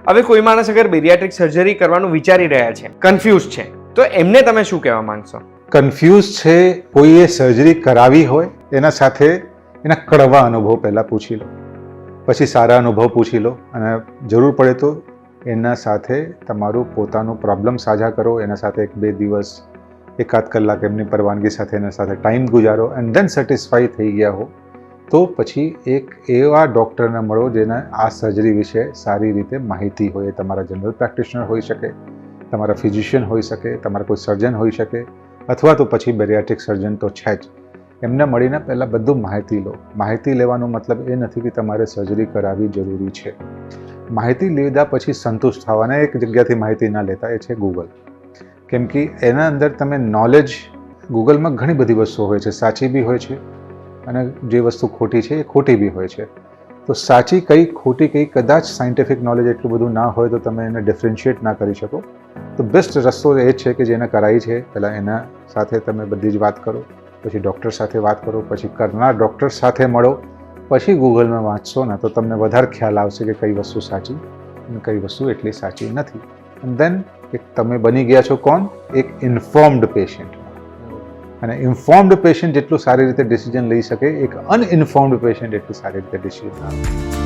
હવે કોઈ માણસ અગર બેરિયાટ્રિક સર્જરી કરવાનું વિચારી રહ્યા છે, કન્ફ્યુઝ છે, તો એમને તમે શું કહેવા માંગશો? કન્ફ્યુઝ છે, કોઈએ સર્જરી કરાવી હોય એના સાથે એના કડવા અનુભવ પહેલાં પૂછી લો, પછી સારા અનુભવ પૂછી લો, અને જરૂર પડે તો એના સાથે તમારું પોતાનું પ્રોબ્લેમ સાझा કરો, એના સાથે 1-2 દિવસ 1-8 કલાક એમની પરવાનગી સાથે એના સાથે ટાઈમ ગુજારો, એન્ડ ધેન સેટિસ્ફાઈ થઈ ગયા હો તો પછી એક એવા ડૉક્ટરને મળો જેને આ સર્જરી વિશે સારી રીતે માહિતી હોય. એ તમારા જનરલ પ્રેક્ટિશનર હોઈ શકે, તમારા ફિઝિશિયન હોઈ શકે, તમારા કોઈ સર્જન હોઈ શકે, અથવા તો પછી બેરિયાટ્રિક સર્જન તો છે જ. એમને મળીને પહેલાં બધું માહિતી લો. માહિતી લેવાનો મતલબ એ નથી કે તમારે સર્જરી કરાવવી જરૂરી છે. માહિતી લીધા પછી સંતુષ્ટ થવાના એક જગ્યાથી માહિતી ના લેતા, એ છે ગૂગલ. કેમ કે એના અંદર તમે નોલેજ, ગૂગલમાં ઘણી બધી વસ્તુઓ હોય છે, સાચી બી હોય છે અને જે વસ્તુ ખોટી છે એ ખોટી બી હોય છે. તો સાચી કઈ, ખોટી કઈ, કદાચ સાયન્ટિફિક નોલેજ એટલું બધું ના હોય તો તમે એને ડિફરન્શિએટ ના કરી શકો. તો બેસ્ટ રસ્તો એ જ છે કે જેને કરાવી છે પહેલાં એના સાથે તમે બધી જ વાત કરો, પછી ડૉક્ટર સાથે વાત કરો, પછી કરનાર ડૉક્ટર સાથે મળો, પછી ગૂગલમાં વાંચશો ને તો તમને વધારે ખ્યાલ આવશે કે કઈ વસ્તુ સાચી અને કઈ વસ્તુ એટલી સાચી નથી. એન્ડ દેન તમે બની ગયા છો કોણ? એક ઇન્ફોર્મ્ડ પેશન્ટ. અને ઇન્ફોર્મ્ડ પેશન્ટ જેટલું સારી રીતે ડિસિઝન લઈ શકે, એક અનઇન્ફોર્મ્ડ પેશન્ટ એટલું સારી રીતે ડિસિઝન ના લે.